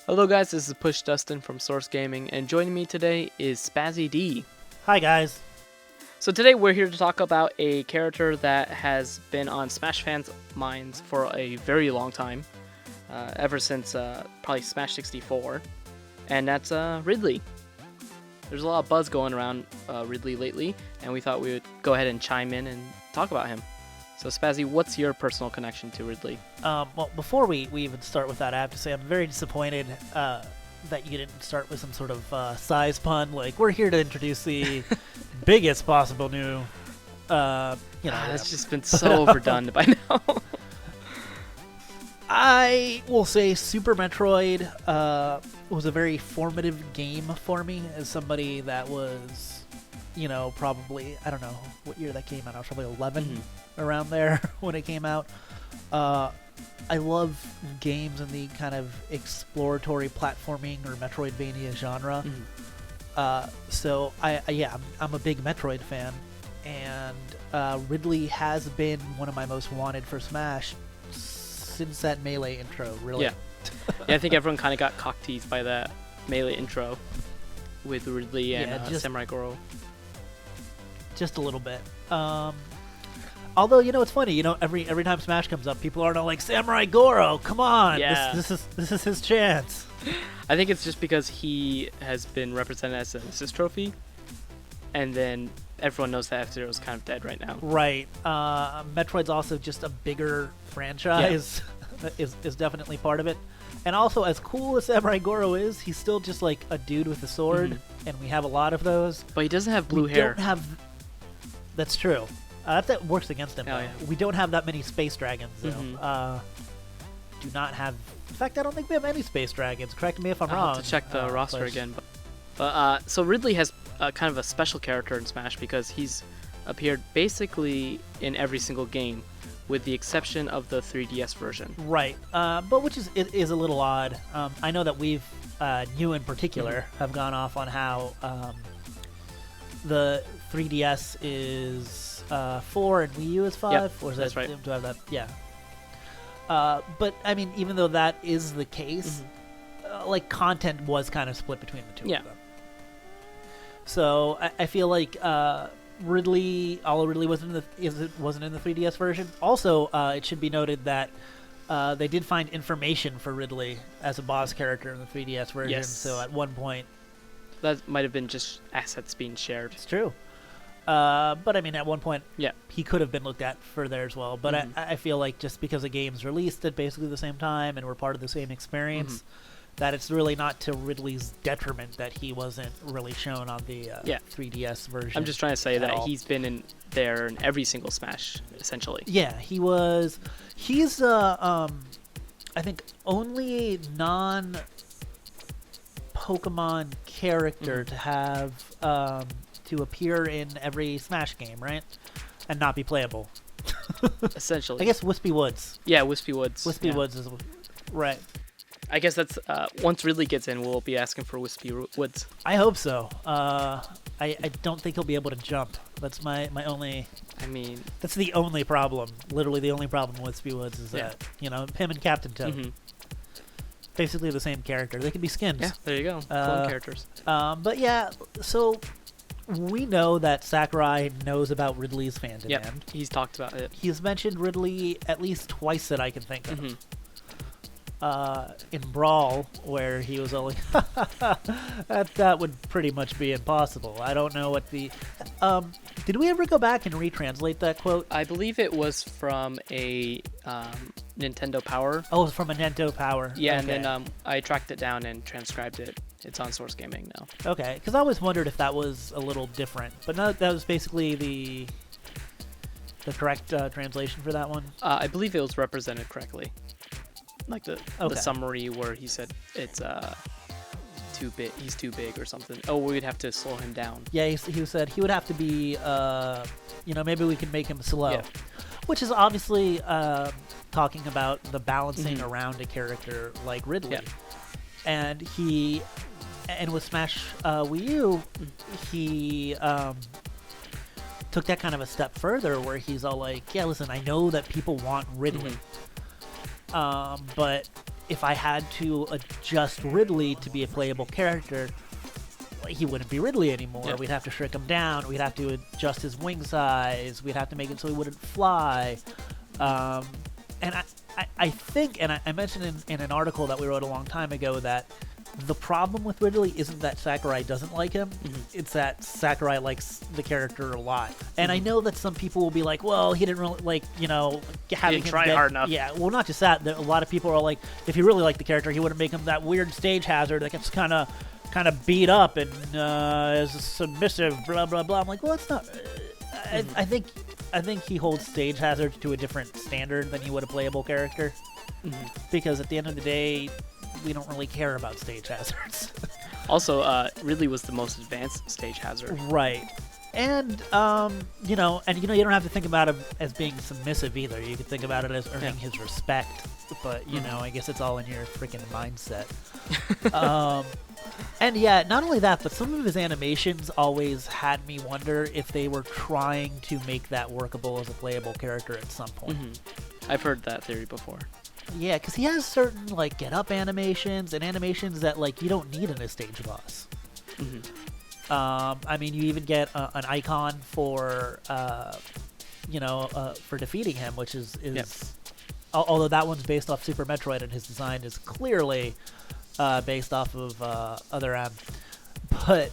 Hello guys, this is PushDustIn from Source Gaming, and joining me today is Spazzy D. Hi guys. So today we're here to talk about a character that has been on Smash fans' minds for a very long time, ever since probably Smash 64, and that's Ridley. There's a lot of buzz going around Ridley lately, and we thought we would go ahead and chime in and talk about him. So Spazzy, what's your personal connection to Ridley? Well, before we even start with that, I have to say I'm very disappointed that you didn't start with some sort of size pun. Like, we're here to introduce the biggest possible new, That's just been so overdone by now. I will say Super Metroid was a very formative game for me as somebody that was, probably, I don't know what year that came out. I was probably 11 around there when it came out. I love games in the kind of exploratory platforming or Metroidvania genre. So I'm a big Metroid fan, and Ridley has been one of my most wanted for Smash since that Melee intro, really. Yeah, I think everyone kind of got cock-teased by that Melee intro with Ridley and Samurai Goro. Just a little bit. Although, it's funny, every time Smash comes up, people are all like, Samurai Goro, come on, this is his chance. I think it's just because he has been represented as an assist trophy, and then everyone knows that F-Zero is kind of dead right now. Right. Metroid's also just a bigger franchise. Yeah. is definitely part of it. And also, as cool as Samurai Goro is, he's still just like a dude with a sword, and we have a lot of those. But he doesn't have blue hair. That's true. That works against him. Yeah. We don't have that many space dragons, though. Do not have. In fact, I don't think we have any space dragons. Correct me if I'm wrong. I'll have to check the roster again. But so Ridley has kind of a special character in Smash because he's appeared basically in every single game, with the exception of the 3DS version. Right. But which is a little odd. I know that we've, you in particular, have gone off on how the 3DS is 4 and Wii U is 5? Yep, or is that's that, right. Do I have that? Yeah. But, I mean, even though that is the case, content was kind of split between the two of them. So, I feel like Ridley wasn't in the 3DS version. Also, it should be noted that they did find information for Ridley as a boss character in the 3DS version. Yes. So at one point, that might have been just assets being shared. It's true. But I mean, at one point, yeah, he could have been looked at for there as well. But I feel like just because the game's released at basically the same time and we're part of the same experience, that it's really not to Ridley's detriment that he wasn't really shown on the 3DS version. I'm just trying to say that he's been in there in every single Smash, essentially. Yeah, he was. He's I think only non-Pokemon character to have to appear in every Smash game, right? And not be playable. Essentially. I guess Wispy Woods. Yeah, Wispy Woods. Wispy Woods is right. I guess that's once Ridley gets in, we'll be asking for Wispy Woods. I hope so. I don't think he'll be able to jump. That's my only. I mean, that's the only problem. Literally, the only problem with Wispy Woods is that him and Captain Toad, basically the same character. They can be skins. Yeah, there you go. Clone characters. But yeah, so we know that Sakurai knows about Ridley's fan demand. Yep, he's talked about it. He's mentioned Ridley at least twice that I can think of. In Brawl, where he was only that would pretty much be impossible. I don't know what the did we ever go back and retranslate that quote? I believe it was from a Nintendo Power. Oh, it was from a Nintendo Power. Yeah, okay. And then I tracked it down and transcribed it. It's on Source Gaming now. Okay, because I always wondered if that was a little different, but no, that was basically the correct translation for that one. I believe it was represented correctly. Like the summary where he said it's too big. He's too big or something. Oh, we'd have to slow him down. Yeah, he said he would have to be. Maybe we can make him slow, yeah. Which is obviously talking about the balancing around a character like Ridley, and with Smash Wii U, he took that kind of a step further, where he's all like, "Yeah, listen, I know that people want Ridley." But if I had to adjust Ridley to be a playable character, he wouldn't be Ridley anymore. Yeah. We'd have to shrink him down. We'd have to adjust his wing size. We'd have to make it so he wouldn't fly. And I think, and I mentioned in an article that we wrote a long time ago, that the problem with Ridley isn't that Sakurai doesn't like him. It's that Sakurai likes the character a lot. And I know that some people will be like, well, he didn't really, like, having him try hard enough. Yeah, well, not just that. A lot of people are like, if he really liked the character, he wouldn't make him that weird stage hazard that gets kind of beat up and is submissive, blah, blah, blah. I'm like, well, it's not... I think he holds stage hazards to a different standard than he would a playable character. Because at the end of the day, we don't really care about stage hazards. Also, Ridley was the most advanced stage hazard. Right. And, you don't have to think about him as being submissive either. You can think about it as earning his respect. But, I guess it's all in your freaking mindset. And yeah, not only that, but some of his animations always had me wonder if they were trying to make that workable as a playable character at some point. I've heard that theory before. Yeah, because he has certain, like, get-up animations and animations that, like, you don't need in a stage boss. I mean, you even get an icon for, for defeating him, which is although that one's based off Super Metroid, and his design is clearly based off of Other M. But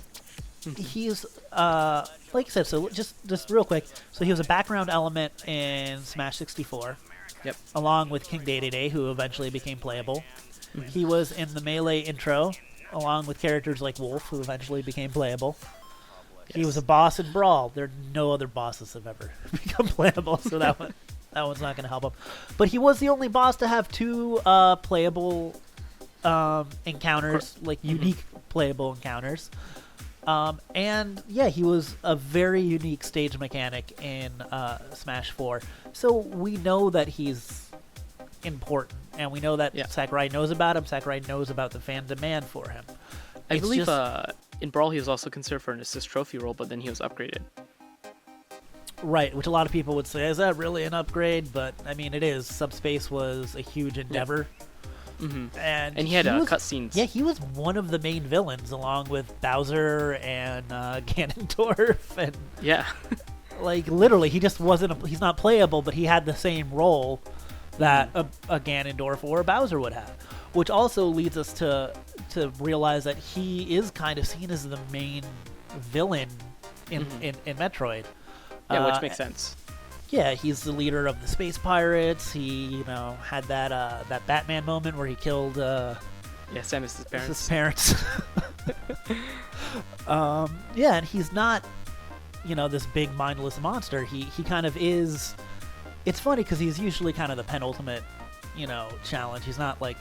he's, like I said, so just real quick, so he was a background element in Smash 64. Yep. Along with King Dedede, who eventually became playable. He was in the Melee intro, along with characters like Wolf, who eventually became playable. Yes. He was a boss in Brawl. There are no other bosses have ever become playable, so that one's not going to help him. But he was the only boss to have two playable encounters, like unique playable encounters. And yeah, he was a very unique stage mechanic in Smash 4. So we know that he's important, and we know that Sakurai knows about him. Sakurai knows about the fan demand for him. I believe in Brawl he was also considered for an assist trophy role, but then he was upgraded. Right, which a lot of people would say, is that really an upgrade? But I mean, it is. Subspace was a huge endeavor. And he had cutscenes. Yeah, he was one of the main villains, along with Bowser and Ganondorf. And like literally, he just wasn't. He's not playable, but he had the same role that a Ganondorf or a Bowser would have. Which also leads us to realize that he is kind of seen as the main villain in Metroid. Yeah, which makes sense. Yeah, he's the leader of the space pirates. He, had that Batman moment where he killed Samus's parents. His parents. Yeah, and he's not, this big mindless monster. He kind of is. It's funny because he's usually kind of the penultimate, challenge. He's not like.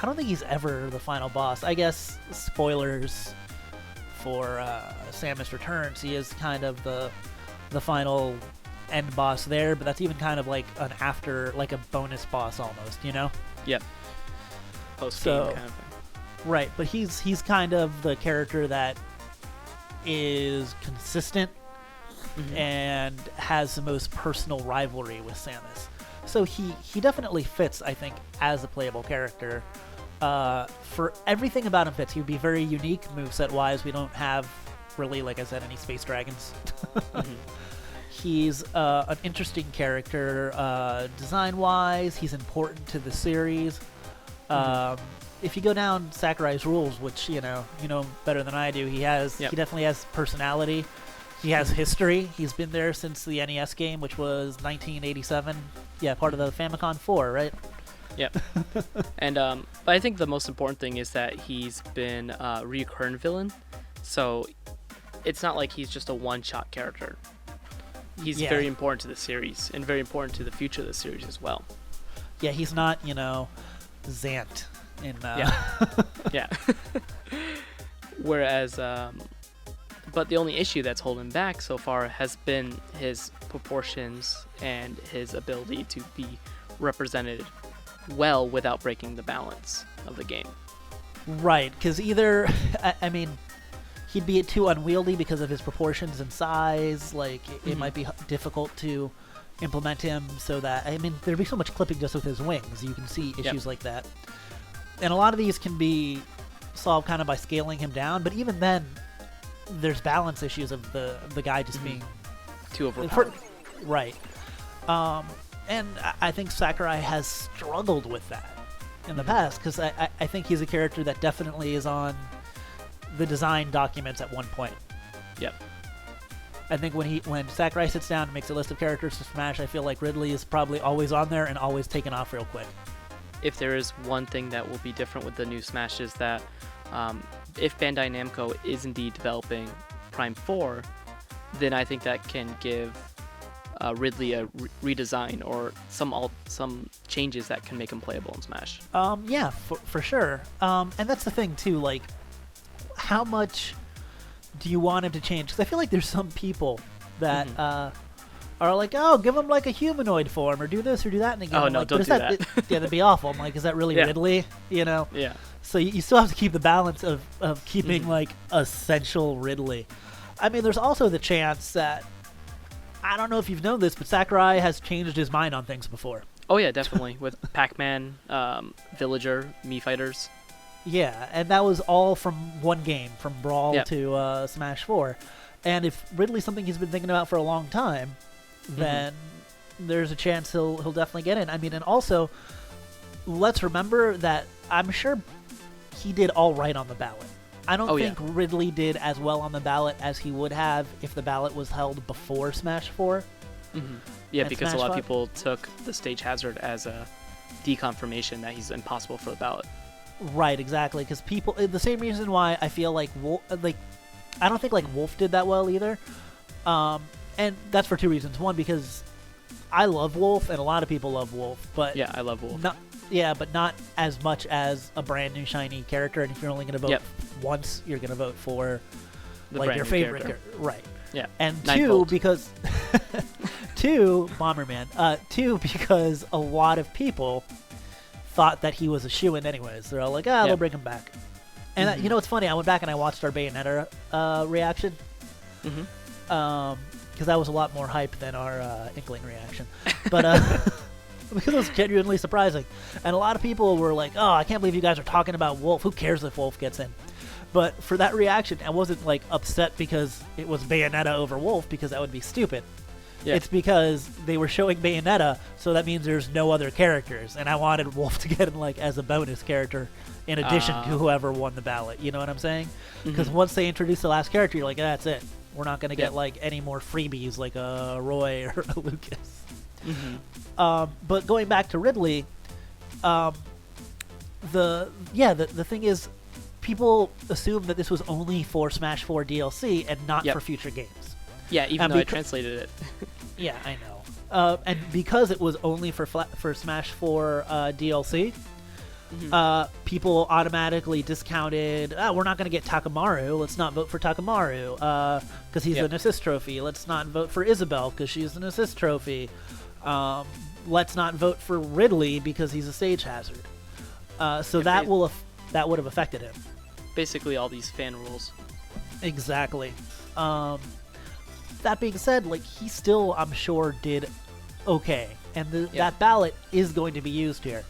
I don't think he's ever the final boss. I guess spoilers for Samus Returns. He is kind of the final end boss there, but that's even kind of like an after, like a bonus boss almost, Yep. Post-game kind of thing. Right, but he's kind of the character that is consistent and has the most personal rivalry with Samus. So he definitely fits, I think, as a playable character. For everything about him fits. He would be very unique moveset-wise. We don't have really, like I said, any space dragons. He's an interesting character design-wise. He's important to the series. If you go down Sakurai's rules, which you know better than I do, he definitely has personality. He has history. He's been there since the NES game, which was 1987. Yeah, part of the Famicom 4, right? Yep. And but I think the most important thing is that he's been a recurrent villain, so it's not like he's just a one-shot character. He's very important to the series and very important to the future of the series as well. Yeah, he's not, Zant in Yeah. Whereas but the only issue that's holding back so far has been his proportions and his ability to be represented well without breaking the balance of the game. Right, because either, I mean, he'd be too unwieldy because of his proportions and size. Like, it might be difficult to implement him so that, I mean, there'd be so much clipping just with his wings. You can see issues like that. And a lot of these can be solved kind of by scaling him down, but even then, there's balance issues of the guy just being too overpowered. Right. And I think Sakurai has struggled with that in the past, because I think he's a character that definitely is on the design documents at one point. Yep. I think when Sakurai sits down and makes a list of characters to Smash, I feel like Ridley is probably always on there and always taken off real quick. If there is one thing that will be different with the new Smash is that if Bandai Namco is indeed developing Prime 4, then I think that can give Ridley a redesign or some changes that can make him playable in Smash. Yeah, for sure. And that's the thing too. Like, how much do you want him to change? Because I feel like there's some people that are like, oh, give him like a humanoid form or do this or do that in the game. Oh, no, like, don't do that. Yeah, that'd be awful. I'm like, is that really Ridley? You know? Yeah. So you still have to keep the balance of keeping like essential Ridley. I mean, there's also the chance that, I don't know if you've known this, but Sakurai has changed his mind on things before. Oh yeah, definitely. With Pac-Man, Villager, Mii Fighters. Yeah, and that was all from one game, from Brawl to Smash 4. And if Ridley's something he's been thinking about for a long time, then there's a chance he'll definitely get in. I mean, and also, let's remember that I'm sure he did all right on the ballot. I don't think Ridley did as well on the ballot as he would have if the ballot was held before Smash 4. Yeah, because Smash a lot 5. of people took the stage hazard as a deconfirmation that he's impossible for the ballot. Right, exactly. Because people, the same reason why I feel like I don't think like Wolf did that well either. And that's for two reasons. One, because I love Wolf, and a lot of people love Wolf, but yeah, I love Wolf. But not as much as a brand new shiny character. And if you're only going to vote once, you're going to vote for like your favorite character. Right. Yeah. And two, because Bomberman. Two, because a lot of people thought that he was a shoo-in anyways. They're all like, they'll bring him back. And you know what's funny? I went back and I watched our Bayonetta reaction. Because that was a lot more hype than our Inkling reaction. But because it was genuinely surprising. And a lot of people were like, oh, I can't believe you guys are talking about Wolf. Who cares if Wolf gets in? But for that reaction, I wasn't like upset because it was Bayonetta over Wolf, because that would be stupid. Yeah. It's because they were showing Bayonetta, so that means there's no other characters, and I wanted Wolf to get in like as a bonus character in addition to whoever won the ballot. You know what I'm saying? Because once they introduce the last character, you're like, that's it. We're not going to get like any more freebies like a Roy or a Lucas. But going back to Ridley, the thing is, people assume that this was only for Smash 4 DLC and not for future games. Yeah, even though I translated it. Yeah, I know. And because it was only for Smash 4 DLC, people automatically discounted, we're not going to get Takamaru. Let's not vote for Takamaru because he's an assist trophy. Let's not vote for Isabelle because she's an assist trophy. Let's not vote for Ridley because he's a stage hazard. So that would have affected him. Basically all these fan rules. Exactly. That being said, like, he still, I'm sure, did okay. And that ballot is going to be used here.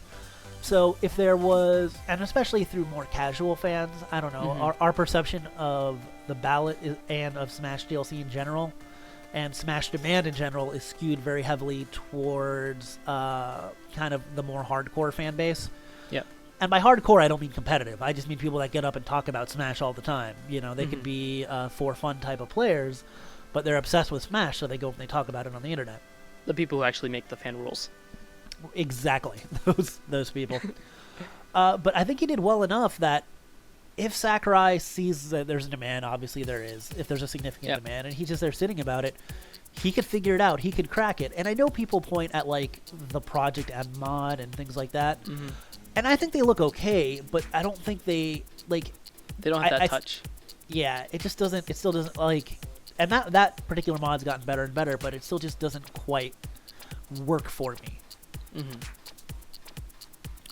So if there was, and especially through more casual fans, I don't know, our perception of the ballot and of Smash DLC in general, and Smash Demand in general, is skewed very heavily towards kind of the more hardcore fan base. Yep. And by hardcore, I don't mean competitive. I just mean people that get up and talk about Smash all the time. You know, they could be for fun type of players, but they're obsessed with Smash, so they go and they talk about it on the internet. The people who actually make the fan rules. Exactly. Those people. But I think he did well enough that if Sakurai sees that there's a demand, obviously there is, if there's a significant demand, and he's just there sitting about it, he could figure it out. He could crack it. And I know people point at, like, the Project M mod and things like that. And I think they look okay, but I don't think they, like... They don't have that touch. Yeah, it just doesn't... It still doesn't, like... And that particular mod's gotten better and better, but it still just doesn't quite work for me.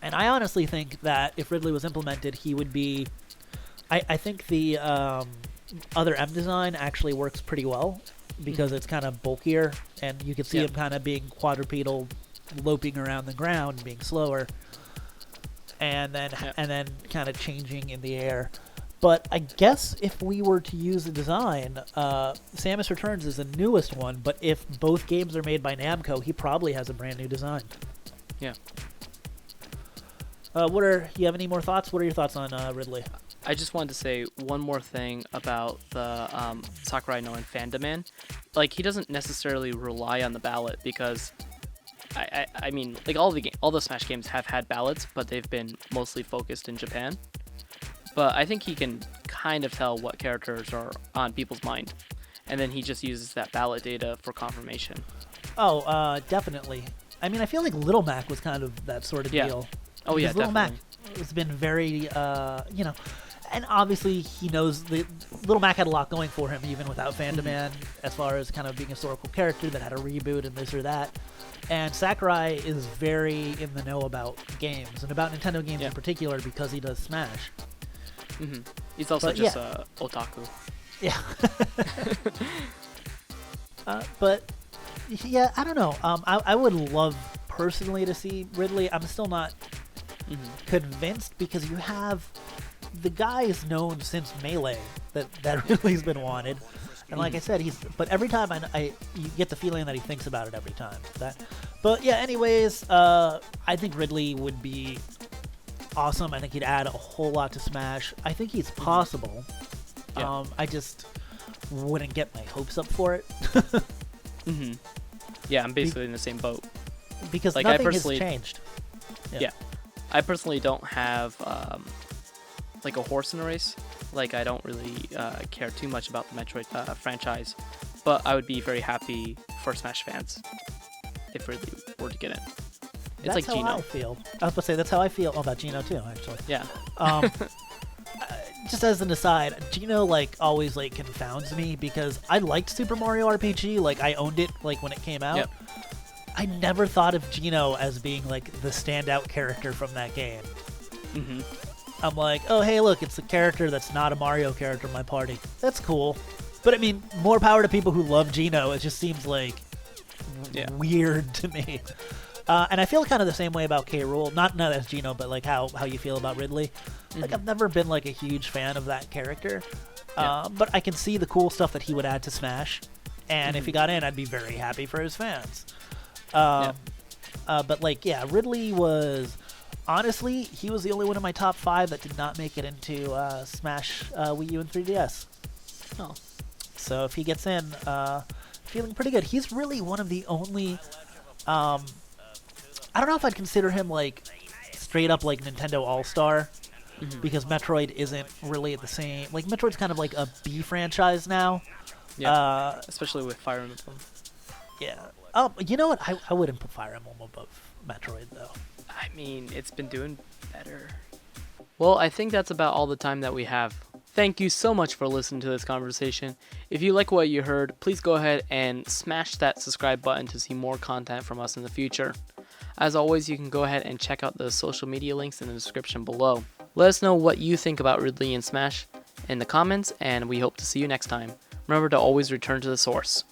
And I honestly think that if Ridley was implemented, he would be... I think the other M design actually works pretty well because it's kind of bulkier, and you can see him kind of being quadrupedal, loping around the ground, being slower, and then kind of changing in the air. But I guess if we were to use the design, Samus Returns is the newest one, but if both games are made by Namco, he probably has a brand new design. Yeah. You have any more thoughts? What are your thoughts on Ridley? I just wanted to say one more thing about the Sakurai Noen fan demand. Like, he doesn't necessarily rely on the ballot because, I mean, like all the Smash games have had ballots, but they've been mostly focused in Japan. But I think he can kind of tell what characters are on people's mind, and then he just uses that ballot data for confirmation. Oh, definitely. I mean, I feel like Little Mac was kind of that sort of deal. Oh yeah, Little definitely. Mac has been very, and obviously he knows Little Mac had a lot going for him even without fan demand, as far as kind of being a historical character that had a reboot and this or that. And Sakurai is very in the know about games and about Nintendo games in particular because he does Smash. Mm-hmm. He's also just a otaku. Yeah. But yeah, I don't know. I would love personally to see Ridley. I'm still not convinced because you have the guy is known since Melee that Ridley's been wanted, and like I said, but every time you get the feeling that he thinks about it every time. But yeah, anyways, I think Ridley would be awesome. I think he'd add a whole lot to Smash. I think he's possible. Yeah. I just wouldn't get my hopes up for it. Yeah, I'm basically in the same boat. Because like, nothing has changed. Yeah. I personally don't have like a horse in a race. Like, I don't really care too much about the Metroid franchise, but I would be very happy for Smash fans if Ridley were to get in. It's That's like Geno. How I feel. I was about to say that's how I feel about Geno too, actually. Yeah. Just as an aside, Geno like always like confounds me because I liked Super Mario RPG. Like, I owned it like when it came out. Yep. I never thought of Geno as being like the standout character from that game. I'm like, oh hey, look, it's a character that's not a Mario character in my party. That's cool. But I mean, more power to people who love Geno. It just seems like weird to me. And I feel kind of the same way about K. Rool. Not as Geno, but like how you feel about Ridley. Like, I've never been like a huge fan of that character. But I can see the cool stuff that he would add to Smash. And if he got in, I'd be very happy for his fans. But like, yeah, Ridley was... Honestly, he was the only one in my top 5 that did not make it into Smash Wii U and 3DS. Oh. So if he gets in, feeling pretty good. He's really one of the only... I don't know if I'd consider him like straight up like Nintendo All-Star, because Metroid isn't really the same. Like, Metroid's kind of like a B franchise now. Yeah. Especially with Fire Emblem. Yeah. You know what? I wouldn't put Fire Emblem above Metroid though. I mean, it's been doing better. Well, I think that's about all the time that we have. Thank you so much for listening to this conversation. If you like what you heard, please go ahead and smash that subscribe button to see more content from us in the future. As always, you can go ahead and check out the social media links in the description below. Let us know what you think about Ridley and Smash in the comments, and we hope to see you next time. Remember to always return to the source.